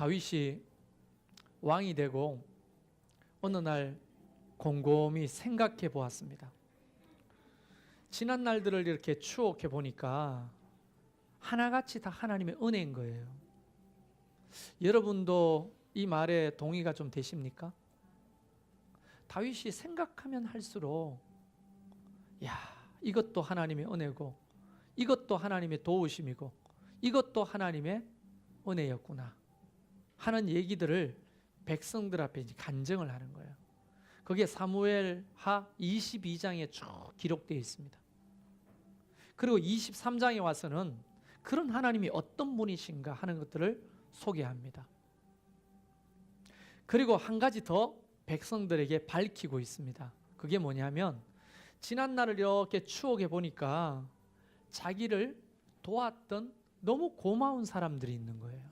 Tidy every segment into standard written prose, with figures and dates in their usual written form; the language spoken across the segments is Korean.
다윗이 왕이 되고 어느 날 곰곰이 생각해 보았습니다. 지난 날들을 이렇게 추억해 보니까 하나같이 다 하나님의 은혜인 거예요. 여러분도 이 말에 동의가 좀 되십니까? 다윗이 생각하면 할수록 이것도 하나님의 은혜고 이것도 하나님의 도우심이고 이것도 하나님의 은혜였구나 하는 얘기들을 백성들 앞에 간증을 하는 거예요. 그게 사무엘하 22장에 쭉 기록되어 있습니다. 그리고 23장에 와서는 그런 하나님이 어떤 분이신가 하는 것들을 소개합니다. 그리고 한 가지 더 백성들에게 밝히고 있습니다. 그게 뭐냐면 지난 날을 이렇게 추억해 보니까 자기를 도왔던 너무 고마운 사람들이 있는 거예요.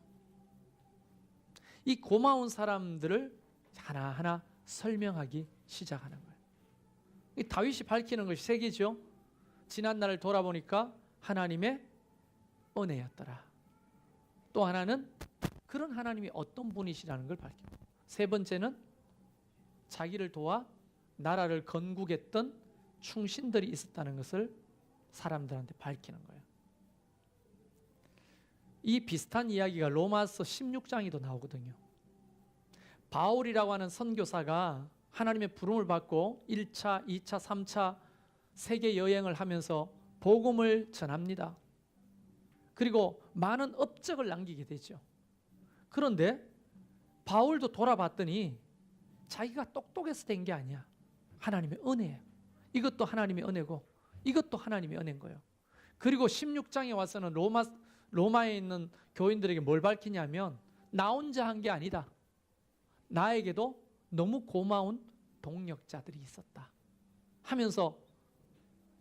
이 고마운 사람들을 하나하나 설명하기 시작하는 거예요. 이 다윗이 밝히는 것이 세 개죠. 지난 날을 돌아보니까 하나님의 은혜였더라. 또 하나는 그런 하나님이 어떤 분이시라는 걸 밝히고, 세 번째는 자기를 도와 나라를 건국했던 충신들이 있었다는 것을 사람들한테 밝히는 거예요. 이 비슷한 이야기가 로마서 16장에도 나오거든요. 바울이라고 하는 선교사가 하나님의 부름을 받고 1차, 2차, 3차 세계 여행을 하면서 복음을 전합니다. 그리고 많은 업적을 남기게 되죠. 그런데 바울도 돌아봤더니 자기가 똑똑해서 된 게 아니야. 하나님의 은혜예요. 이것도 하나님의 은혜고 이것도 하나님의 은혜인 거예요. 그리고 16장에 와서는 로마에 있는 교인들에게 뭘 밝히냐면 나 혼자 한 게 아니다. 나에게도 너무 고마운 동력자들이 있었다 하면서,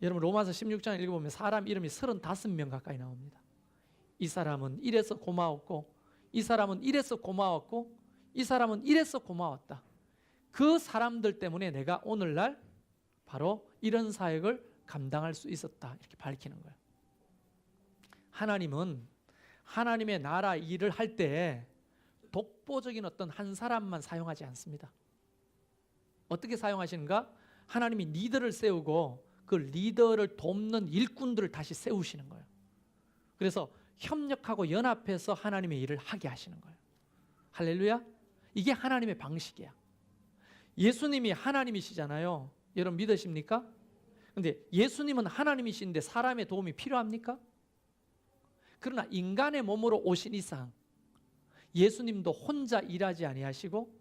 여러분 로마서 16장 읽어보면 사람 이름이 35명 가까이 나옵니다. 이 사람은 이래서 고마웠고 이 사람은 이래서 고마웠고 이 사람은 이래서 고마웠다. 그 사람들 때문에 내가 오늘날 바로 이런 사역을 감당할 수 있었다 이렇게 밝히는 거예요. 하나님은 하나님의 나라 일을 할 때 독보적인 어떤 한 사람만 사용하지 않습니다. 어떻게 사용하시는가? 하나님이 리더를 세우고 그 리더를 돕는 일꾼들을 다시 세우시는 거예요. 그래서 협력하고 연합해서 하나님의 일을 하게 하시는 거예요. 할렐루야. 이게 하나님의 방식이야. 예수님이 하나님이시잖아요. 여러분 믿으십니까? 근데 예수님은 하나님이신데 사람의 도움이 필요합니까? 그러나 인간의 몸으로 오신 이상 예수님도 혼자 일하지 아니하시고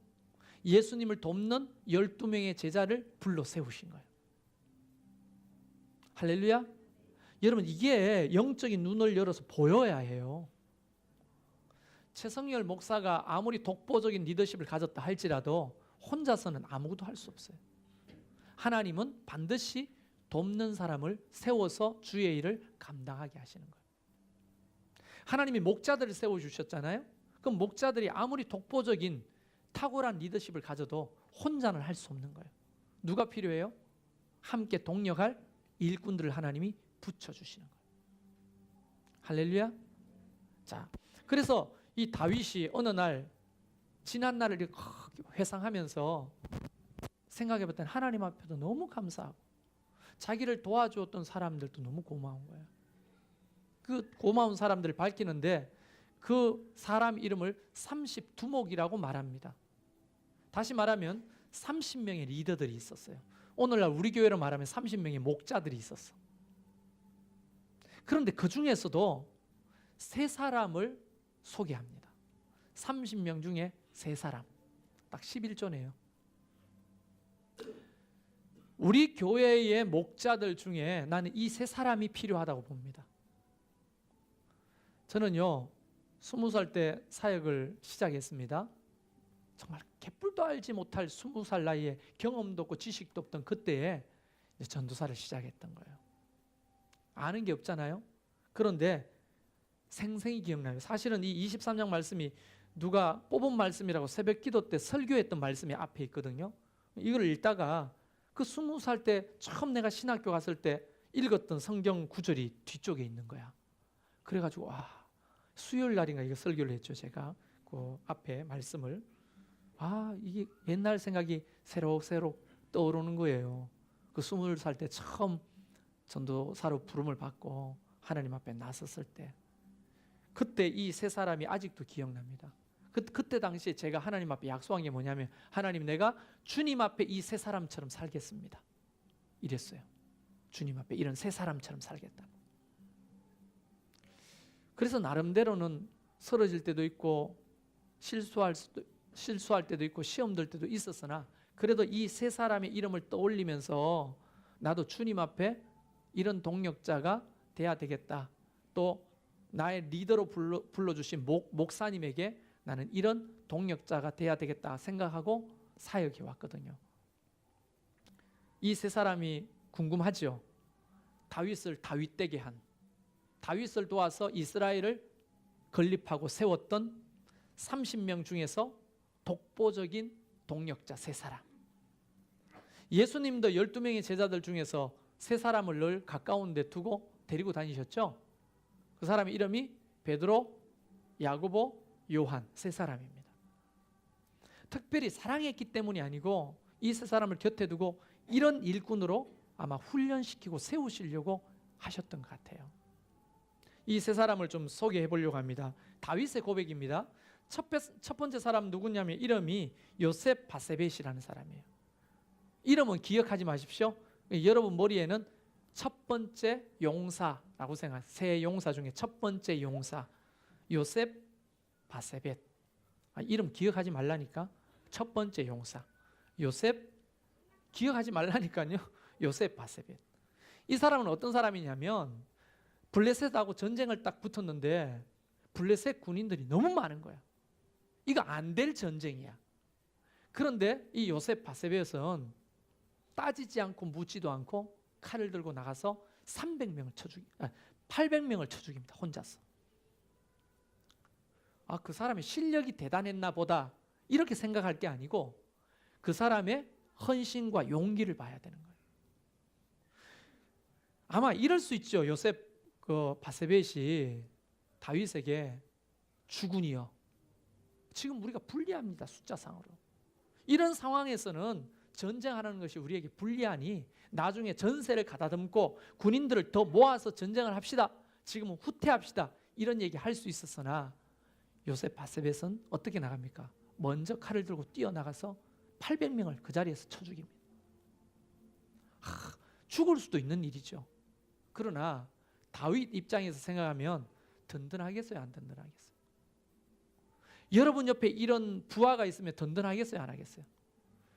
예수님을 돕는 12명의 제자를 불러 세우신 거예요. 할렐루야. 여러분 이게 영적인 눈을 열어서 보여야 해요. 최성열 목사가 아무리 독보적인 리더십을 가졌다 할지라도 혼자서는 아무것도 할 수 없어요. 하나님은 반드시 돕는 사람을 세워서 주의 일을 감당하게 하시는 거예요. 하나님이 목자들을 세워주셨잖아요. 그럼 목자들이 아무리 독보적인 탁월한 리더십을 가져도 혼자는 할 수 없는 거예요. 누가 필요해요? 함께 동력할 일꾼들을 하나님이 붙여주시는 거예요. 할렐루야. 자, 그래서 이 다윗이 어느 날 지난 날을 이렇게 회상하면서 생각해 봤더니 하나님 앞에도 너무 감사하고 자기를 도와주었던 사람들도 너무 고마운 거예요. 그 고마운 사람들을 밝히는데 그 사람 이름을 32목이라고 말합니다. 다시 말하면 30명의 리더들이 있었어요. 오늘날 우리 교회로 말하면 30명의 목자들이 있었어. 그런데 그 중에서도 세 사람을 소개합니다. 30명 중에 세 사람. 딱 11조네요. 우리 교회의 목자들 중에 나는 이 세 사람이 필요하다고 봅니다. 저는요 20살 때 사역을 시작했습니다. 정말 개뿔도 알지 못할 20살 나이에 경험도 없고 지식도 없던 그때에 전도사를 시작했던 거예요. 아는 게 없잖아요. 그런데 생생히 기억나요. 사실은 이 23장 말씀이 누가 뽑은 말씀이라고 새벽 기도 때 설교했던 말씀이 앞에 있거든요. 이걸 읽다가 그 20살 때 처음 내가 신학교 갔을 때 읽었던 성경 구절이 뒤쪽에 있는 거야. 그래가지고 수요일 날인가 이거 설교를 했죠 제가. 그 앞에 말씀을 이게 옛날 생각이 새록새록 떠오르는 거예요. 그 20살 때 처음 전도사로 부름을 받고 하나님 앞에 나섰을 때 그때 이 세 사람이 아직도 기억납니다. 그때 당시에 제가 하나님 앞에 약속한 게 뭐냐면 하나님 내가 주님 앞에 이 세 사람처럼 살겠습니다. 이랬어요. 주님 앞에 이런 세 사람처럼 살겠다고. 그래서 나름대로는 쓰러질 때도 있고 실수할 때도 있고 시험 들 때도 있었으나 그래도 이 세 사람의 이름을 떠올리면서 나도 주님 앞에 이런 동력자가 돼야 되겠다. 또 나의 리더로 불러주신 목사님에게 나는 이런 동력자가 돼야 되겠다 생각하고 사역해 왔거든요. 이 세 사람이 궁금하죠. 다윗을 다윗되게 한, 다윗을 도와서 이스라엘을 건립하고 세웠던 30명 중에서 독보적인 동력자 세 사람. 예수님도 12명의 제자들 중에서 세 사람을 늘 가까운 데 두고 데리고 다니셨죠. 그 사람의 이름이 베드로, 야고보, 요한 세 사람입니다. 특별히 사랑했기 때문이 아니고 이 세 사람을 곁에 두고 이런 일꾼으로 아마 훈련시키고 세우시려고 하셨던 것 같아요. 이 세 사람을 좀 소개해 보려고 합니다. 다윗의 고백입니다. 첫 번째 사람 누구냐면 이름이 요셉 바세벳이라는 사람이에요. 이름은 기억하지 마십시오. 여러분 머리에는 첫 번째 용사라고 생각하세요. 세 용사 중에 첫 번째 용사 요셉 바세벳. 이름 기억하지 말라니까. 첫 번째 용사 요셉 기억하지 말라니까요. 요셉 바세벳. 이 사람은 어떤 사람이냐면 블레셋하고 전쟁을 딱 붙었는데 블레셋 군인들이 너무 많은 거야. 이거 안 될 전쟁이야. 그런데 이 요셉 바세벳은 따지지 않고 묻지도 않고 칼을 들고 나가서 800명을 쳐 죽입니다. 혼자서. 그 사람의 실력이 대단했나 보다 이렇게 생각할 게 아니고 그 사람의 헌신과 용기를 봐야 되는 거예요. 아마 이럴 수 있죠. 요셉 바세벳이 다윗에게 주군이여. 지금 우리가 불리합니다. 숫자상으로. 이런 상황에서는 전쟁하는 것이 우리에게 불리하니 나중에 전세를 가다듬고 군인들을 더 모아서 전쟁을 합시다. 지금은 후퇴합시다. 이런 얘기 할 수 있었으나 요셉 바세벳은 어떻게 나갑니까? 먼저 칼을 들고 뛰어나가서 800명을 그 자리에서 쳐 죽입니다. 죽을 수도 있는 일이죠. 그러나 다윗 입장에서 생각하면 든든하겠어요? 안 든든하겠어요? 여러분 옆에 이런 부하가 있으면 든든하겠어요? 안 하겠어요?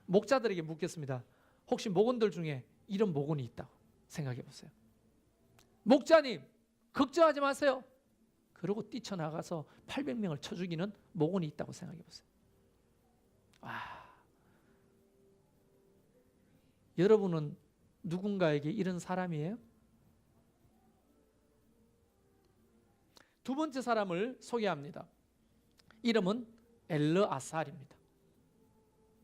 목자들에게 묻겠습니다. 혹시 목원들 중에 이런 목원이 있다고 생각해 보세요. 목자님 걱정하지 마세요. 그러고 뛰쳐나가서 800명을 쳐 죽이는 목원이 있다고 생각해 보세요. 여러분은 누군가에게 이런 사람이에요? 두 번째 사람을 소개합니다. 이름은 엘르아살입니다.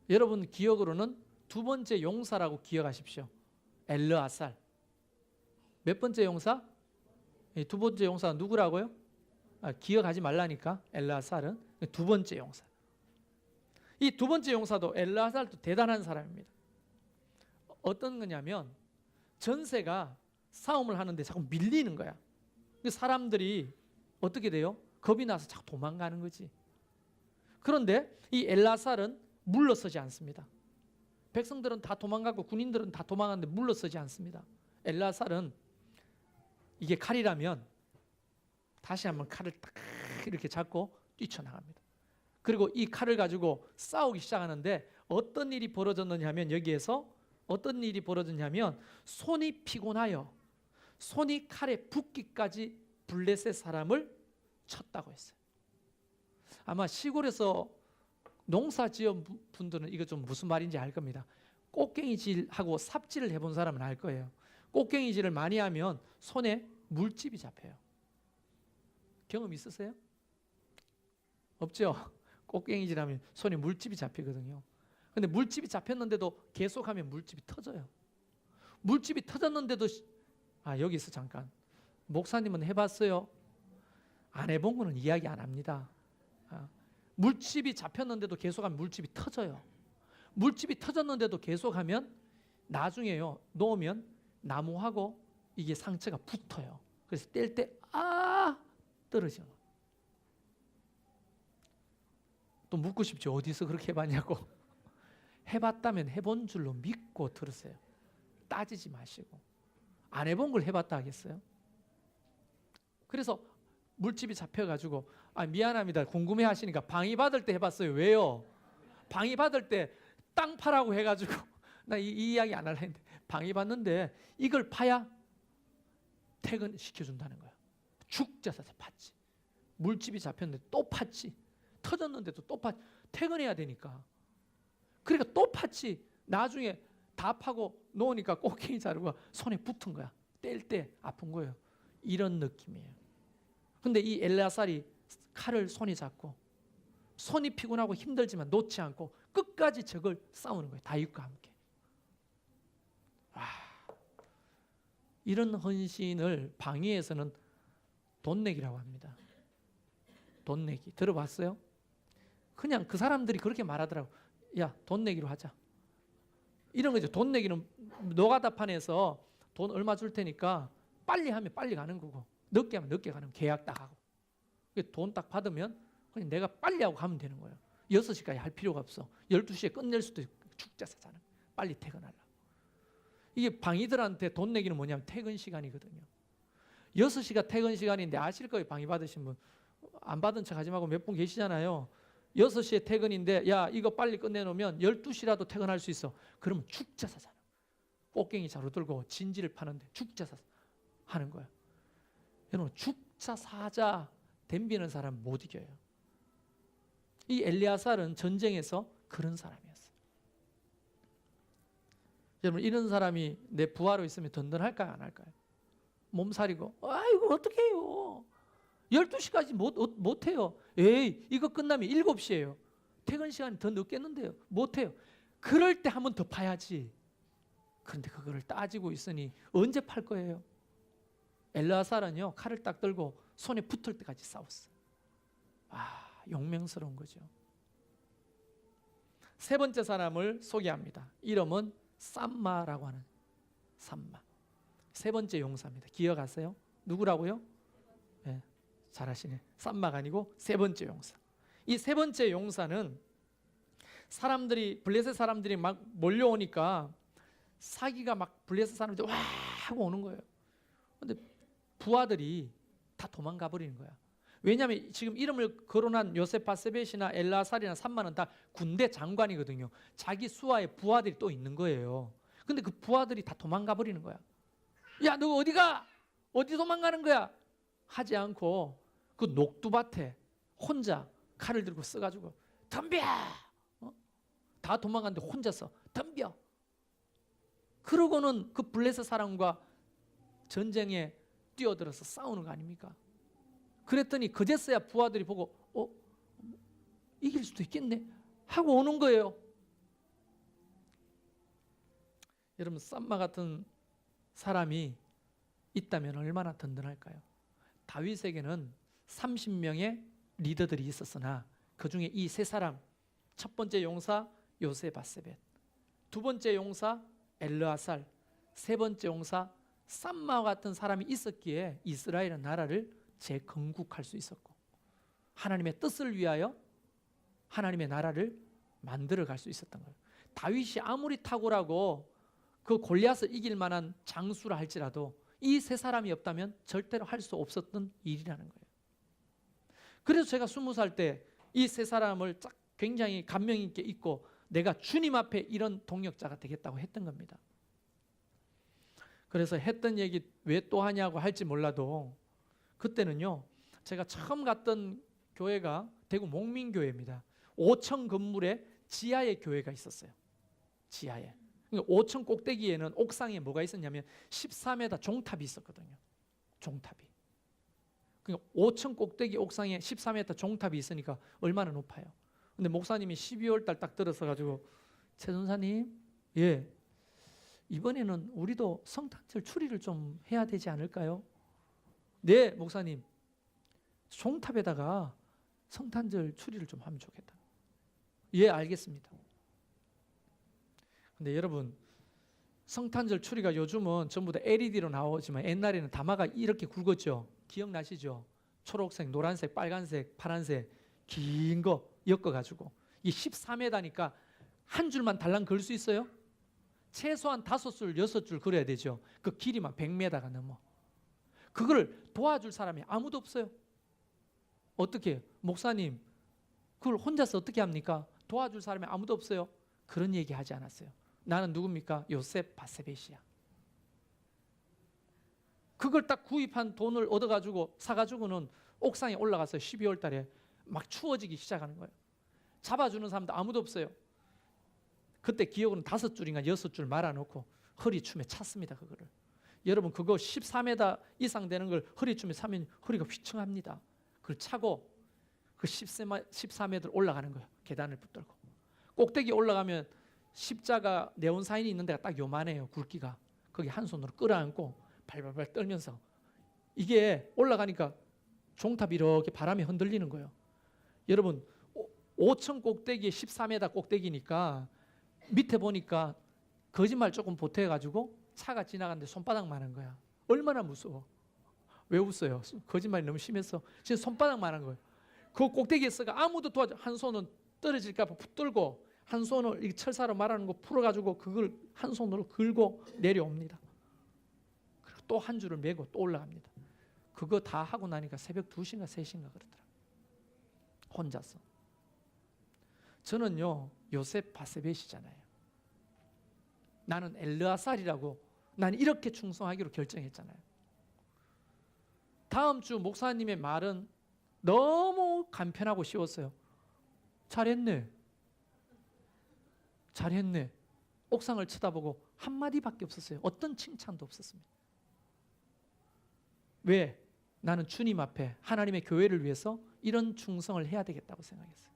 여러분 기억으로는 두 번째 용사라고 기억하십시오. 엘르아살. 몇 번째 용사? 두 번째 용사가 누구라고요? 기억하지 말라니까. 엘르아살은 두 번째 용사. 이 두 번째 용사도 엘르아살도 대단한 사람입니다. 어떤 거냐면 전세가 싸움을 하는데 자꾸 밀리는 거야. 사람들이 어떻게 돼요? 겁이 나서 자꾸 도망가는 거지. 그런데 이 엘르아살은 물러서지 않습니다. 백성들은 다 도망가고 군인들은 다 도망가는데 물러서지 않습니다. 엘르아살은 이게 칼이라면 다시 한번 칼을 딱 이렇게 잡고 뛰쳐나갑니다. 그리고 이 칼을 가지고 싸우기 시작하는데 어떤 일이 벌어졌느냐 하면 여기에서 어떤 일이 벌어졌냐면 손이 피곤하여 손이 칼에 붓기까지 블레셋 사람을 쳤다고 했어요. 아마 시골에서 농사 지은 분들은 이거 좀 무슨 말인지 알 겁니다. 꽃갱이질하고 삽질을 해본 사람은 알 거예요. 꽃갱이질을 많이 하면 손에 물집이 잡혀요. 경험 있으세요? 없죠? 꽃갱이질하면 손에 물집이 잡히거든요. 근데 물집이 잡혔는데도 계속하면 물집이 터져요. 물집이 터졌는데도 여기서 잠깐 목사님은 해봤어요? 안 해본 거는 이야기 안 합니다. 물집이 잡혔는데도 계속하면 물집이 터져요. 물집이 터졌는데도 계속하면 나중에요, 놓으면 나무하고 이게 상처가 붙어요. 그래서 뗄 때 떨어져. 또 묻고 싶죠. 어디서 그렇게 해봤냐고. 해봤다면 해본 줄로 믿고 들으세요. 따지지 마시고. 안 해본 걸 해봤다 하겠어요? 그래서 물집이 잡혀가지고 미안합니다. 궁금해하시니까 방위 받을 때 해봤어요. 왜요? 방위 받을 때 땅 파라고 해가지고 나 이 이야기 안 하려 했는데 방위 받는데 이걸 파야 퇴근시켜준다는 거야. 죽자서 팠지. 물집이 잡혔는데 또 팠지. 터졌는데도 또 팠지. 퇴근해야 되니까. 그러니까 또 팠지. 나중에 다 파고 놓으니까 꼭갱이 자루가 손에 붙은 거야. 뗄 때 아픈 거예요. 이런 느낌이에요. 근데 이 엘레아살이 칼을 손이 잡고 손이 피곤하고 힘들지만 놓지 않고 끝까지 적을 싸우는 거예요. 다윗과 함께. 이런 헌신을 방위에서는 돈 내기라고 합니다. 돈 내기. 들어봤어요? 그냥 그 사람들이 그렇게 말하더라고. 야, 돈 내기로 하자. 이런 거죠. 돈 내기는 노가다판에서 돈 얼마 줄 테니까 빨리 하면 빨리 가는 거고 늦게 하면 늦게 가는 계약 딱 하고 돈 딱 받으면 그냥 내가 빨리 하고 가면 되는 거예요. 6시까지 할 필요가 없어. 12시에 끝낼 수도 있고 죽자사잖아. 빨리 퇴근하려고. 이게 방위들한테 돈 내기는 뭐냐면 퇴근 시간이거든요. 6시가 퇴근 시간인데 아실 거예요. 방위 받으신 분. 안 받은 척 하지 말고 몇 분 계시잖아요. 6시에 퇴근인데 야 이거 빨리 끝내놓으면 12시라도 퇴근할 수 있어. 그러면 죽자사잖아. 꽃갱이 자루 들고 진지를 파는데 죽자사 하는 거예요. 여러분 죽자사자 덤비는 사람 못 이겨요. 이 엘리야살은 전쟁에서 그런 사람이었어요. 여러분 이런 사람이 내 부하로 있으면 든든할까요? 안 할까요? 몸살이고 아이고 어떻게 해요. 12시까지 못해요. 에이 이거 끝나면 7시예요. 퇴근 시간이 더 늦겠는데요. 못해요. 그럴 때 한 번 더 파야지. 그런데 그거를 따지고 있으니 언제 팔 거예요? 엘리야살은요 칼을 딱 들고 손에 붙을 때까지 싸웠어요. 용맹스러운 거죠. 세 번째 사람을 소개합니다. 이름은 쌈마라고 하는 쌈마. 세 번째 용사입니다. 기억하세요? 누구라고요? 네, 잘하시네. 쌈마가 아니고 세 번째 용사. 이 세 번째 용사는 블레셋 사람들이 막 몰려오니까 사기가 막 블레셋 사람들이 와 하고 오는 거예요. 근데 부하들이 다 도망가 버리는 거야. 왜냐하면 지금 이름을 거론한 요셉바세벳이나 엘라살이나 쌈마는 다 군대 장관이거든요. 자기 수하에 부하들이 또 있는 거예요. 근데 그 부하들이 다 도망가 버리는 거야. 야, 너 어디 가? 어디 도망가는 거야? 하지 않고 그 녹두밭에 혼자 칼을 들고 써가지고 덤벼! 다 도망갔는데 혼자서 덤벼! 그러고는 그 블레셋 사람과 전쟁에 뛰어들어서 싸우는 거 아닙니까? 그랬더니 그제서야 부하들이 보고 이길 수도 있겠네 하고 오는 거예요. 여러분 쌈마 같은 사람이 있다면 얼마나 든든할까요? 다윗에게는 30명의 리더들이 있었으나 그중에 이 세 사람, 첫 번째 용사 요세바세벳, 두 번째 용사 엘르아살, 세 번째 용사 쌈마와 같은 사람이 있었기에 이스라엘의 나라를 재건국할 수 있었고 하나님의 뜻을 위하여 하나님의 나라를 만들어갈 수 있었던 거예요. 다윗이 아무리 탁월하고 그 골리앗을 이길 만한 장수라 할지라도 이 세 사람이 없다면 절대로 할 수 없었던 일이라는 거예요. 그래서 제가 20살 때 이 세 사람을 굉장히 감명 있게 잊고 내가 주님 앞에 이런 동력자가 되겠다고 했던 겁니다. 그래서 했던 얘기 왜 또 하냐고 할지 몰라도 그때는요 제가 처음 갔던 교회가 대구 목민교회입니다. 5층 건물에 지하에 교회가 있었어요. 지하에. 그러니까 5층 꼭대기에는 옥상에 뭐가 있었냐면 13m 종탑이 있었거든요. 종탑이. 그러니까 5층 꼭대기 옥상에 14m 종탑이 있으니까 얼마나 높아요. 근데 목사님이 12월 달 딱 들어서 가지고 최 전사님, 예, 이번에는 우리도 성탄절 추리를 좀 해야 되지 않을까요? 네, 목사님. 종탑에다가 성탄절 추리를 좀 하면 좋겠다. 예, 알겠습니다. 근데 여러분, 성탄절 추리가 요즘은 전부 다 LED로 나오지만 옛날에는 다마가 이렇게 굵었죠. 기억나시죠? 초록색, 노란색, 빨간색, 파란색 긴 거 엮어가지고 이 14m니까 한 줄만 달랑 그을 수 있어요? 최소한 5줄, 6줄 그려야 되죠. 그 길이만 100m가 넘어. 그걸 도와줄 사람이 아무도 없어요. 어떻게 해요? 목사님, 그걸 혼자서 어떻게 합니까? 도와줄 사람이 아무도 없어요. 그런 얘기 하지 않았어요. 나는 누굽니까? 요셉 바세벳이야. 그걸 딱 구입한 돈을 얻어가지고 사가지고는 옥상에 올라가서 12월 달에 막 추워지기 시작하는 거예요. 잡아주는 사람도 아무도 없어요. 그때 기억은 5줄인가 6줄 말아놓고 허리춤에 찼습니다. 그거를. 여러분 그거 14m 이상 되는 걸 허리춤에 차면 허리가 휘청합니다. 그걸 차고 그 14m를 올라가는 거예요. 계단을 붙들고. 꼭대기 올라가면 십자가 네온 사인이 있는 데가 딱 요만해요. 굵기가. 거기 한 손으로 끌어안고 발발발 떨면서 이게 올라가니까 종탑이 이렇게 바람에 흔들리는 거예요. 여러분 5층 꼭대기에 14m 꼭대기니까 밑에 보니까 거짓말 조금 보태가지고 차가 지나가는데 손바닥만한 거야. 얼마나 무서워. 왜 웃어요? 거짓말이 너무 심해서 진짜 손바닥만한 거예요. 그 꼭대기에 서가 아무도 도와줘. 한 손은 떨어질까 봐 붙들고 한 손을 이 철사로 말하는 거 풀어가지고 그걸 한 손으로 긁고 내려옵니다. 그리고 또 한 줄을 메고 또 올라갑니다. 그거 다 하고 나니까 새벽 2시인가 3시인가 그러더라. 혼자서. 저는요 요셉 바세벳이잖아요. 나는 엘르아살이라고 나는 이렇게 충성하기로 결정했잖아요. 다음 주 목사님의 말은 너무 간편하고 쉬웠어요. 잘했네. 잘했네. 옥상을 쳐다보고 한마디밖에 없었어요. 어떤 칭찬도 없었습니다. 왜? 나는 주님 앞에 하나님의 교회를 위해서 이런 충성을 해야 되겠다고 생각했어요.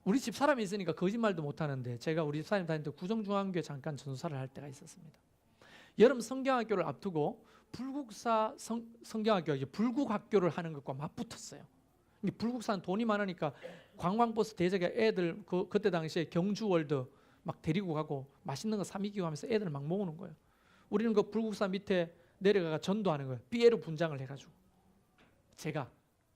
우리 집 사람이 있으니까 거짓말도 못하는데 제가 우리 집 사람 다닐 때 구정중앙교회 잠깐 전도사를 할 때가 있었습니다. 여름 성경학교를 앞두고 불국사 성경학교, 불국학교를 하는 것과 맞붙었어요. 불국사는 돈이 많으니까 관광버스 대저에 애들 그때 당시에 경주월드 막 데리고 가고 맛있는 거 사미기고 하면서 애들 막 모으는 거예요. 우리는 그 불국사 밑에 내려가가 전도하는 거예요. 삐에르 분장을 해가지고 제가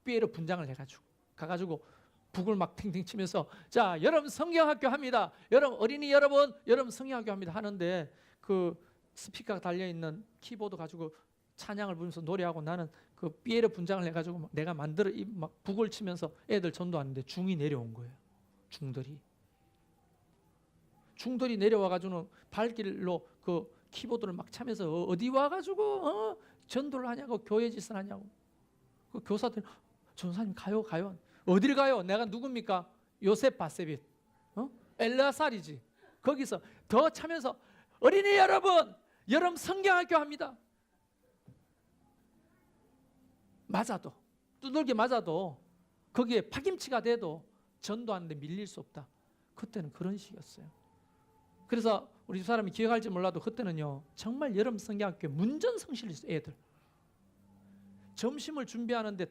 삐에르 분장을 해가지고 가가지고 북을 막 탱탱 치면서 자 여러분 성경학교 합니다. 여러분 어린이 여러분 성경학교 합니다 하는데 그 스피커가 달려있는 키보드 가지고 찬양을 부르면서 노래하고 나는 그 삐에르 분장을 해가지고 막 내가 만들어 막 북을 치면서 애들 전도하는데 중이 내려온 거예요. 중들이 내려와가지고는 발길로 그 키보드를 막 차면서 어디 와가지고 전도를 하냐고 교회 짓을 하냐고. 그 교사들 전사님 가요. 어딜 가요? 내가 누굽니까? 요셉 바세벳. 엘르아살이지. 거기서 더 차면서 어린이 여러분 성경학교 합니다. 맞아도 두들겨 맞아도 거기에 파김치가 돼도 전도하는데 밀릴 수 없다. 그때는 그런 식이었어요. 그래서 우리 사람이 기억할지 몰라도 그때는요 정말 여름 성경학교 문전성시했어요. 애들 점심을 준비하는데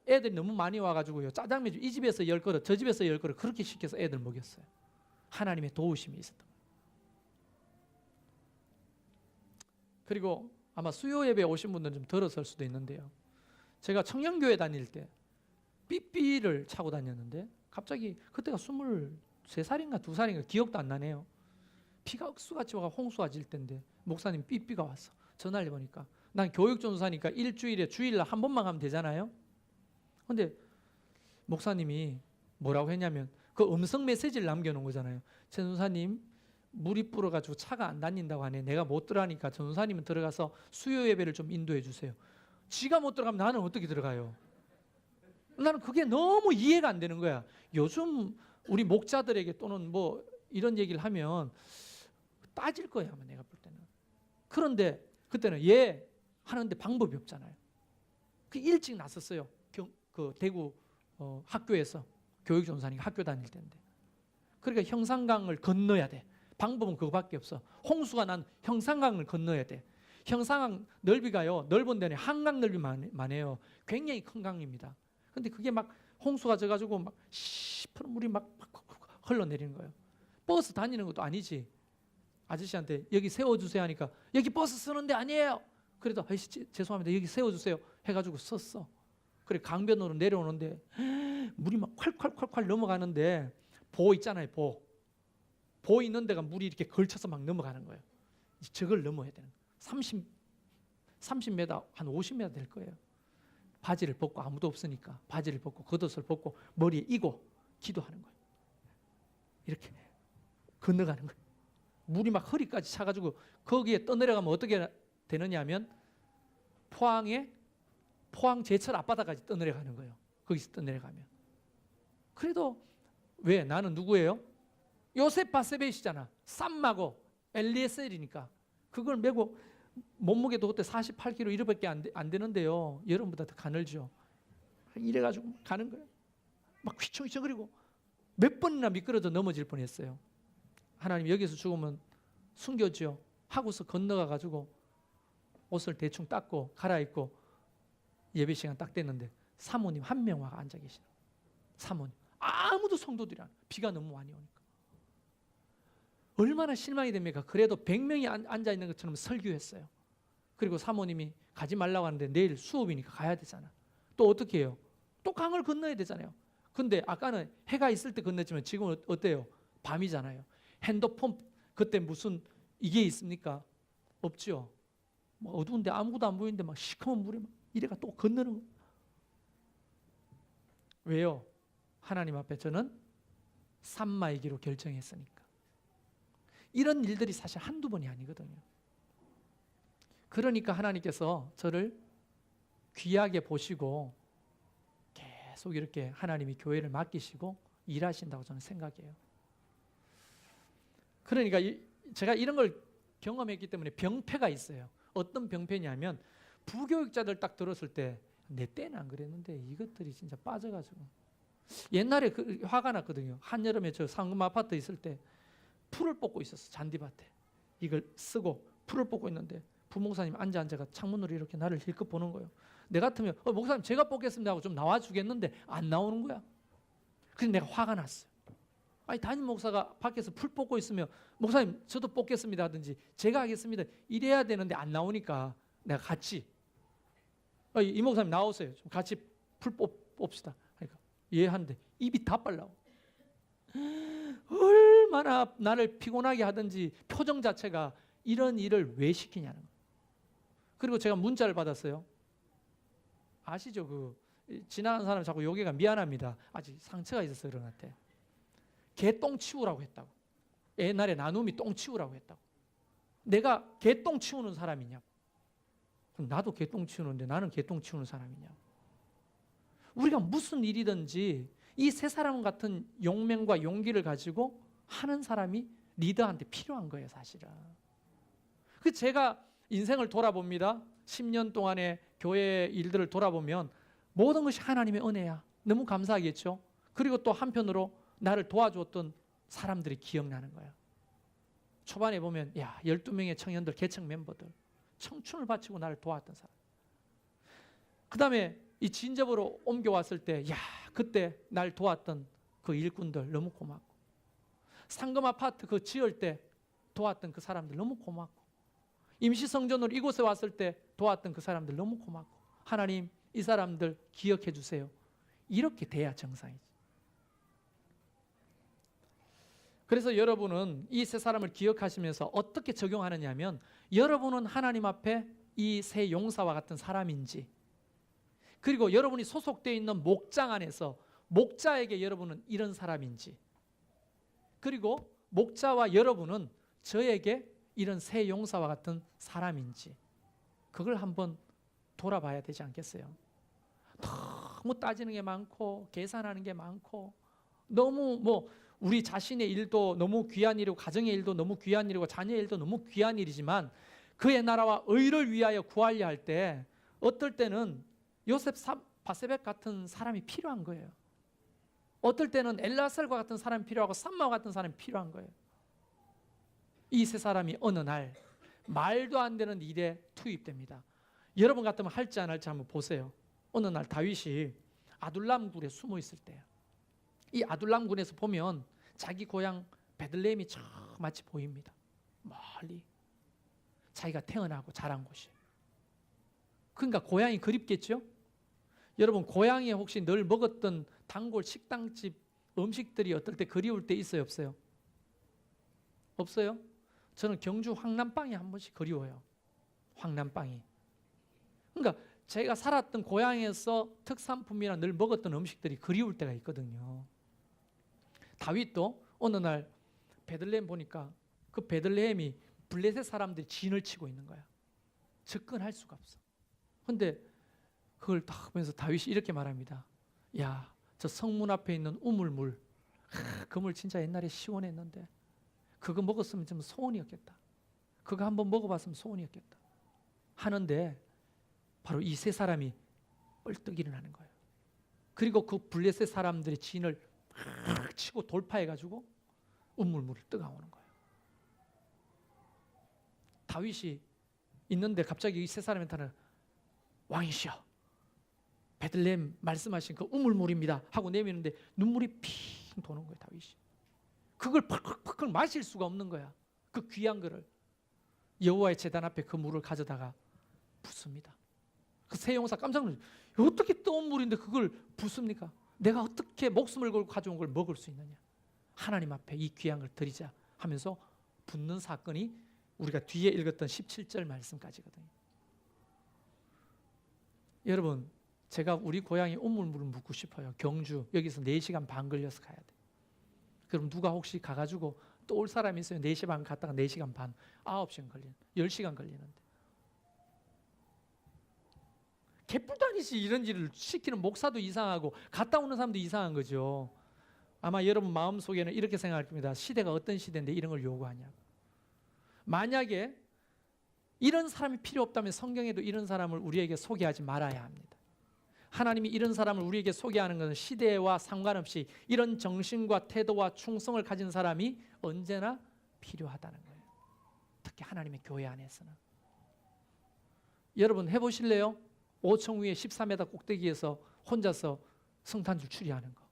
애들이 너무 많이 와가지고요 짜장면 이 집에서 10그릇 저 집에서 10그릇 그렇게 시켜서 애들 먹였어요. 하나님의 도우심이 있었던 거예요. 그리고 아마 수요 예배에 오신 분들은 좀 들었을 수도 있는데요, 제가 청년교회 다닐 때 삐삐를 차고 다녔는데 갑자기 그때가 23살인가 2살인가 기억도 안 나네요. 비가 억수같이 와가 홍수가 질 때인데 목사님 삐삐가 왔어. 전화를 해보니까 난 교육전도사니까 일주일에 주일날 한 번만 가면 되잖아요. 근데 목사님이 뭐라고 했냐면 그 음성 메시지를 남겨놓은 거잖아요. 전도사님 물이 불어가지고 차가 안 다닌다고 하네. 내가 못 들어가니까 전도사님은 들어가서 수요 예배를 좀 인도해 주세요. 지가 못 들어가면 나는 어떻게 들어가요? 나는 그게 너무 이해가 안 되는 거야. 요즘 우리 목자들에게 또는 뭐 이런 얘기를 하면 따질 거야 아마 내가 볼 때는. 그런데 그때는 예 하는데 방법이 없잖아요. 그 일찍 났었어요. 그 대구 학교에서 교육전도사니까 학교 다닐 때인데. 그러니까 형산강을 건너야 돼. 방법은 그거밖에 없어. 홍수가 난 형산강을 건너야 돼. 형상강 넓이가요, 넓은 데는 한강 넓이만 해요. 굉장히 큰 강입니다. 근데 그게 막 홍수가 져가지고 막 시퍼런 물이 막 흘러내리는 거예요. 버스 다니는 것도 아니지. 아저씨한테 여기 세워주세요 하니까 여기 버스 쓰는 데 아니에요. 그래도 아저씨 죄송합니다, 여기 세워주세요 해가지고 썼어. 그래 강변으로 내려오는데 물이 막 콸콸콸콸 넘어가는데 보 있잖아요. 보 있는 데가 물이 이렇게 걸쳐서 막 넘어가는 거예요. 저걸 넘어야 되는 거예요. 30m, 한 50m 될 거예요. 바지를 벗고, 아무도 없으니까 바지를 벗고 겉옷을 벗고 머리에 이고 기도하는 거예요. 이렇게 건너가는 거예요. 물이 막 허리까지 차가지고 거기에 떠내려가면 어떻게 되느냐 하면 포항 제철 앞바다까지 떠내려가는 거예요. 거기서 떠내려가면. 그래도 왜? 나는 누구예요? 요셉 바세벳이잖아. 쌈마고 엘리에셀이니까 그걸 메고 몸무게도 그때 48kg 이렇게밖에 안 되는데요. 여러분보다 더 가늘죠. 이래가지고 가는 거예요. 막 휘청휘청거리고 몇 번이나 미끄러져 넘어질 뻔했어요. 하나님 여기서 죽으면 숨겨줘 하고서 건너가가지고 옷을 대충 닦고 갈아입고 예배 시간 딱 됐는데 사모님 한 명 와가 앉아 계시는 거예요. 사모님 아무도 성도들이 안, 비가 너무 많이 오니까 얼마나 실망이 됩니까? 그래도 100명이 앉아 있는 것처럼 설교했어요. 그리고 사모님이 가지 말라고 하는데 내일 수업이니까 가야 되잖아. 또 어떻게 해요? 또 강을 건너야 되잖아요. 근데 아까는 해가 있을 때 건넜지만 지금은 어때요? 밤이잖아요. 핸드폰 그때 무슨 이게 있습니까? 없죠. 뭐 어두운데 아무것도 안 보이는데 막 시커먼 물에 막 이래가 또 건너는 거예요. 왜요? 하나님 앞에 저는 산마이기로 결정했으니까. 이런 일들이 사실 한두 번이 아니거든요. 그러니까 하나님께서 저를 귀하게 보시고 계속 이렇게 하나님이 교회를 맡기시고 일하신다고 저는 생각해요. 그러니까 제가 이런 걸 경험했기 때문에 병폐가 있어요. 어떤 병폐냐면 부교육자들 딱 들었을 때 내 때는 안 그랬는데 이것들이 진짜 빠져가지고 옛날에 화가 났거든요. 한여름에 저 상금 아파트 있을 때 풀을 뽑고 있었어. 잔디밭에 이걸 쓰고 풀을 뽑고 있는데 부목사님 앉아가 창문으로 이렇게 나를 힐끗 보는 거예요. 내 같으면 목사님 제가 뽑겠습니다 하고 좀 나와주겠는데 안 나오는 거야. 그래서 내가 화가 났어요. 아니 담임 목사가 밖에서 풀 뽑고 있으면 목사님 저도 뽑겠습니다 하든지 제가 하겠습니다 이래야 되는데 안 나오니까 내가 같이 이 목사님 나오세요. 좀 같이 풀 뽑읍시다. 그러니까 예 하는데 입이 다 빨라고. 얼마나 나를 피곤하게 하든지 표정 자체가 이런 일을 왜 시키냐는 거예요. 그리고 제가 문자를 받았어요. 아시죠? 그 지나가는 사람 자꾸 여기가 미안합니다. 아직 상처가 있어서 그런 것 같아. 개똥 치우라고 했다고. 옛날에 나눔이 똥 치우라고 했다고. 내가 개똥 치우는 사람이냐고. 그럼 나도 개똥 치우는데 나는 개똥 치우는 사람이냐고. 우리가 무슨 일이든지 이 세 사람 같은 용맹과 용기를 가지고 하는 사람이 리더한테 필요한 거예요, 사실은. 그 제가 인생을 돌아봅니다. 10년 동안의 교회 일들을 돌아보면 모든 것이 하나님의 은혜야. 너무 감사하겠죠. 그리고 또 한편으로 나를 도와주었던 사람들이 기억나는 거예요. 초반에 보면 12명의 청년들, 개척 멤버들 청춘을 바치고 나를 도왔던 사람. 그 다음에 이 진접으로 옮겨왔을 때 그때 날 도왔던 그 일꾼들 너무 고맙고, 상금 아파트 그 지을 때 도왔던 그 사람들 너무 고맙고, 임시성전으로 이곳에 왔을 때 도왔던 그 사람들 너무 고맙고, 하나님 이 사람들 기억해 주세요. 이렇게 돼야 정상이지. 그래서 여러분은 이 세 사람을 기억하시면서 어떻게 적용하느냐 하면, 여러분은 하나님 앞에 이 세 용사와 같은 사람인지, 그리고 여러분이 소속되어 있는 목장 안에서 목자에게 여러분은 이런 사람인지, 그리고 목자와 여러분은 저에게 이런 세 용사와 같은 사람인지, 그걸 한번 돌아봐야 되지 않겠어요? 너무 따지는 게 많고 계산하는 게 많고 너무 우리 자신의 일도 너무 귀한 일이고 가정의 일도 너무 귀한 일이고 자녀의 일도 너무 귀한 일이지만 그의 나라와 의를 위하여 구하려 할 때 어떨 때는 요셉 바세벳 같은 사람이 필요한 거예요. 어떨 때는 엘라살과 같은 사람이 필요하고 산마와 같은 사람이 필요한 거예요. 이 세 사람이 어느 날 말도 안 되는 일에 투입됩니다. 여러분 같으면 할지 안 할지 한번 보세요. 어느 날 다윗이 아둘람 굴에 숨어 있을 때요. 이 아둘람 굴에서 보면 자기 고향 베들레헴이 저 마치 보입니다. 멀리 자기가 태어나고 자란 곳이. 그러니까 고향이 그립겠죠? 여러분 고향에 혹시 늘 먹었던 단골 식당집 음식들이 어떨 때 그리울 때 있어요, 없어요? 없어요? 저는 경주 황남빵이 한 번씩 그리워요. 황남빵이. 그러니까 제가 살았던 고향에서 특산품이나 늘 먹었던 음식들이 그리울 때가 있거든요. 다윗도 어느 날 베들레헴 보니까 그 베들레헴이 블레셋 사람들이 진을 치고 있는 거야. 접근할 수가 없어. 근데 그걸 딱 보면서 다윗이 이렇게 말합니다. 야, 저 성문 앞에 있는 우물물, 그 물 진짜 옛날에 시원했는데 그거 먹었으면 좀 소원이었겠다. 그거 한번 먹어봤으면 소원이었겠다. 하는데 바로 이 세 사람이 벌떡 일어나는 거예요. 그리고 그 블레셋 사람들의 진을 치고 돌파해가지고 우물물을 떠가오는 거예요. 다윗이 있는데 갑자기 이 세 사람한테는 왕이시여, 베들레헴 말씀하신 그 우물물입니다 하고 내미는데 눈물이 핑 도는 거예요. 다윗이 그걸 팍팍팍 마실 수가 없는 거야. 그 귀한 거를. 여호와의 제단 앞에 그 물을 가져다가 붓습니다. 그 세 용사 깜짝 놀라요. 어떻게 떠온 물인데 그걸 붓습니까? 내가 어떻게 목숨을 걸고 가져온 걸 먹을 수 있느냐. 하나님 앞에 이 귀한 걸 드리자 하면서 붓는 사건이 우리가 뒤에 읽었던 17절 말씀까지거든요. 여러분, 제가 우리 고향에 우물물을 묻고 싶어요. 경주, 여기서 4시간 반 걸려서 가야 돼. 그럼 누가 혹시 가가지고 또 올 사람이 있어요. 4시 반 갔다가 4시간 반, 9시간 걸리는, 10시간 걸리는데. 개뿔도 아니지 이런 일을 시키는 목사도 이상하고 갔다 오는 사람도 이상한 거죠. 아마 여러분 마음속에는 이렇게 생각할 겁니다. 시대가 어떤 시대인데 이런 걸 요구하냐고. 만약에 이런 사람이 필요 없다면 성경에도 이런 사람을 우리에게 소개하지 말아야 합니다. 하나님이 이런 사람을 우리에게 소개하는 것은 시대와 상관없이 이런 정신과 태도와 충성을 가진 사람이 언제나 필요하다는 거예요. 특히 하나님의 교회 안에서는. 여러분 해보실래요? 5층 위에 14m 꼭대기에서 혼자서 성탄절 추리하는 거.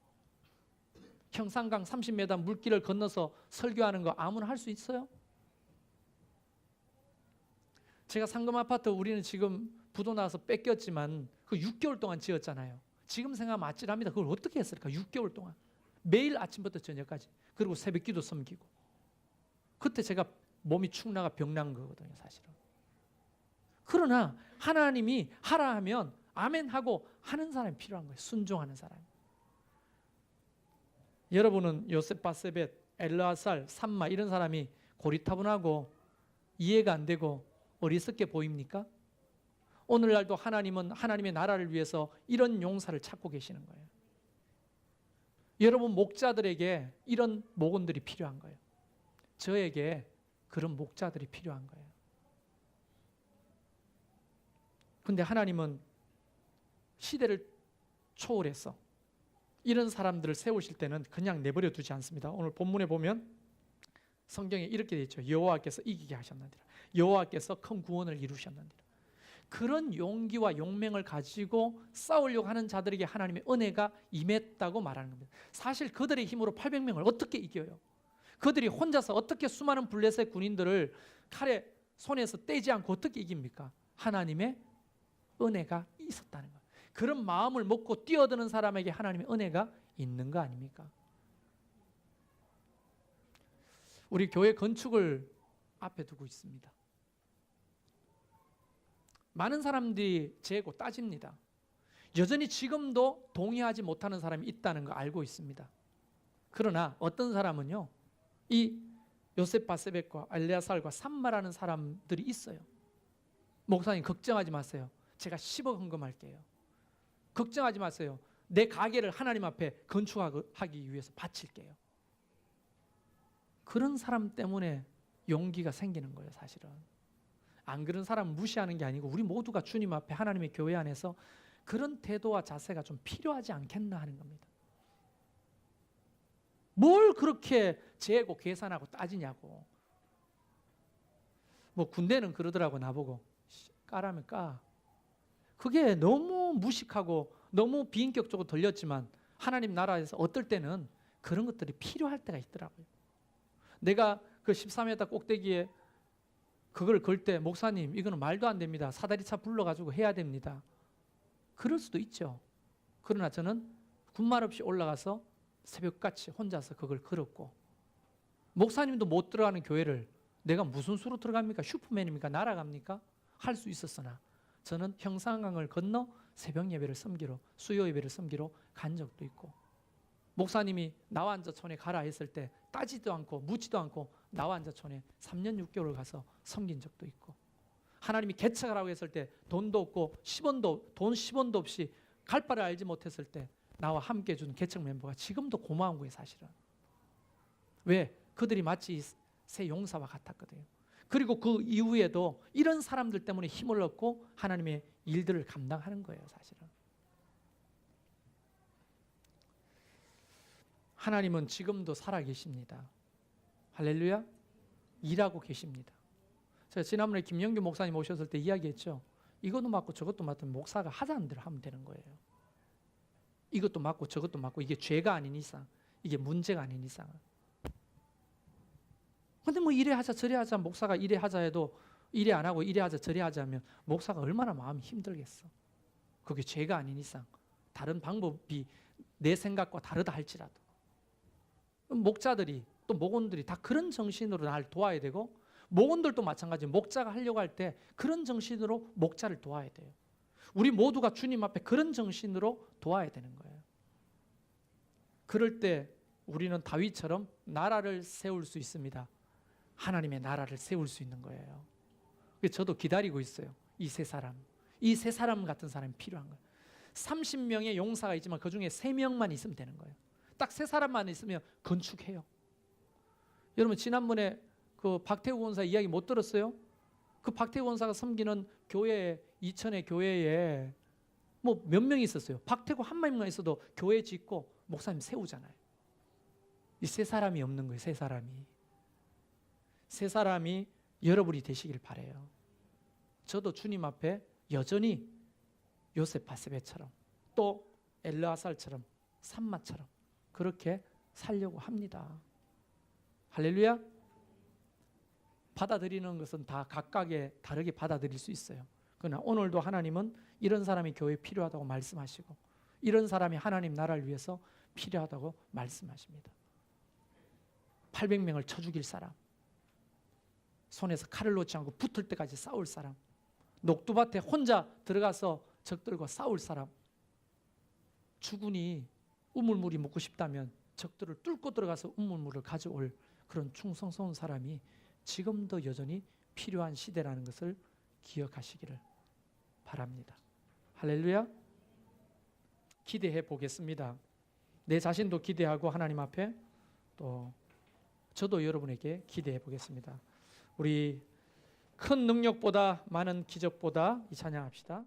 형산강 30m 물길을 건너서 설교하는 거 아무나 할 수 있어요? 제가 상금 아파트 우리는 지금 부도 나서 뺏겼지만 그 6개월 동안 지었잖아요. 지금 생각하면 아찔합니다. 그걸 어떻게 했을까? 6개월 동안. 매일 아침부터 저녁까지. 그리고 새벽기도 섬기고. 그때 제가 몸이 축 나가 병난 거거든요, 사실은. 그러나 하나님이 하라 하면 아멘 하고 하는 사람이 필요한 거예요. 순종하는 사람. 여러분은 요셉 바세벳, 엘르아살, 삼마 이런 사람이 고리타분하고 이해가 안 되고 어리석게 보입니까? 오늘날도 하나님은 하나님의 나라를 위해서 이런 용사를 찾고 계시는 거예요. 여러분 목자들에게 이런 목원들이 필요한 거예요. 저에게 그런 목자들이 필요한 거예요. 근데 하나님은 시대를 초월해서 이런 사람들을 세우실 때는 그냥 내버려 두지 않습니다. 오늘 본문에 보면 성경에 이렇게 되어 있죠. 여호와께서 이기게 하셨느니라. 여호와께서 큰 구원을 이루셨느니라. 그런 용기와 용맹을 가지고 싸우려고 하는 자들에게 하나님의 은혜가 임했다고 말하는 겁니다. 사실 그들의 힘으로 800명을 어떻게 이겨요? 그들이 혼자서 어떻게 수많은 블레셋 군인들을 칼에 손에서 떼지 않고 어떻게 이깁니까? 하나님의 은혜가 있었다는 거예요. 그런 마음을 먹고 뛰어드는 사람에게 하나님의 은혜가 있는 거 아닙니까? 우리 교회 건축을 앞에 두고 있습니다. 많은 사람들이 재고 따집니다. 여전히 지금도 동의하지 못하는 사람이 있다는 거 알고 있습니다. 그러나 어떤 사람은요, 이 요셉 바세벳과 엘레아살과 삼마라는 사람들이 있어요. 목사님 걱정하지 마세요. 제가 10억 헌금할게요. 걱정하지 마세요. 내 가게를 하나님 앞에 건축하기 위해서 바칠게요. 그런 사람 때문에 용기가 생기는 거예요, 사실은. 안 그런 사람 무시하는 게 아니고 우리 모두가 주님 앞에 하나님의 교회 안에서 그런 태도와 자세가 좀 필요하지 않겠나 하는 겁니다. 뭘 그렇게 재고 계산하고 따지냐고. 뭐 군대는 그러더라고 나보고. 까라면 까. 그게 너무 무식하고 너무 비인격적으로 들렸지만 하나님 나라에서 어떨 때는 그런 것들이 필요할 때가 있더라고요. 내가 그 13m 꼭대기에 그걸 걸 때 목사님 이거는 말도 안 됩니다. 사다리차 불러가지고 해야 됩니다. 그럴 수도 있죠. 그러나 저는 군말 없이 올라가서 새벽같이 혼자서 그걸 걸었고, 목사님도 못 들어가는 교회를 내가 무슨 수로 들어갑니까? 슈퍼맨입니까? 날아갑니까? 할 수 있었으나 저는 형산강을 건너 새벽 예배를 섬기러, 수요 예배를 섬기러 간 적도 있고, 목사님이 나완저촌에 가라 했을 때 따지도 않고 묻지도 않고 나완저촌에 3년 6개월 가서 섬긴 적도 있고, 하나님이 개척하라고 했을 때 돈도 없고 돈 10원도 없이 갈 바를 알지 못했을 때 나와 함께 해준 개척 멤버가 지금도 고마운 거예요. 사실은. 왜? 그들이 마치 새 용사와 같았거든요. 그리고 그 이후에도 이런 사람들 때문에 힘을 얻고 하나님의 일들을 감당하는 거예요. 사실은. 하나님은 지금도 살아계십니다. 할렐루야. 일하고 계십니다. 제가 지난번에 김영규 목사님 오셨을 때 이야기했죠. 이것도 맞고 저것도 맞으면 목사가 하자는 대로 하면 되는 거예요. 이것도 맞고 저것도 맞고 이게 죄가 아닌 이상, 이게 문제가 아닌 이상은. 근데 뭐 이래 하자 저래 하자, 목사가 이래 하자 해도 이래 안 하고 이래 하자 저래 하자 하면 목사가 얼마나 마음이 힘들겠어. 그게 죄가 아닌 이상, 다른 방법이 내 생각과 다르다 할지라도. 목자들이 또 목원들이 다 그런 정신으로 날 도와야 되고, 목원들도 마찬가지. 목자가 하려고 할 때 그런 정신으로 목자를 도와야 돼요. 우리 모두가 주님 앞에 그런 정신으로 도와야 되는 거예요. 그럴 때 우리는 다윗처럼 나라를 세울 수 있습니다. 하나님의 나라를 세울 수 있는 거예요. 저도 기다리고 있어요. 이 세 사람 같은 사람이 필요한 거예요. 30명의 용사가 있지만 그중에 3명만 있으면 되는 거예요. 딱 3사람만 있으면 건축해요. 여러분 지난번에 그 박태우 원사 이야기 못 들었어요? 그 박태우 원사가 섬기는 교회, 이천의 교회에 뭐 몇 명이 있었어요. 박태우 한 명만 있어도 교회 짓고 목사님 세우잖아요. 이 3사람이 없는 거예요. 3사람이 여러분이 되시길 바라요. 저도 주님 앞에 여전히 요셉 바세베처럼 또 엘르아살처럼 삼마처럼 그렇게 살려고 합니다. 할렐루야. 받아들이는 것은 다 각각의 다르게 받아들일 수 있어요. 그러나 오늘도 하나님은 이런 사람이 교회에 필요하다고 말씀하시고, 이런 사람이 하나님 나라를 위해서 필요하다고 말씀하십니다. 800명을 쳐 죽일 사람, 손에서 칼을 놓지 않고 붙을 때까지 싸울 사람, 녹두밭에 혼자 들어가서 적들과 싸울 사람, 주군이 우물물이 먹고 싶다면 적들을 뚫고 들어가서 우물물을 가져올 그런 충성스러운 사람이 지금도 여전히 필요한 시대라는 것을 기억하시기를 바랍니다. 할렐루야. 기대해 보겠습니다. 내 자신도 기대하고 하나님 앞에 또 저도 여러분에게 기대해 보겠습니다. 우리 큰 능력보다 많은 기적보다 이 찬양합시다.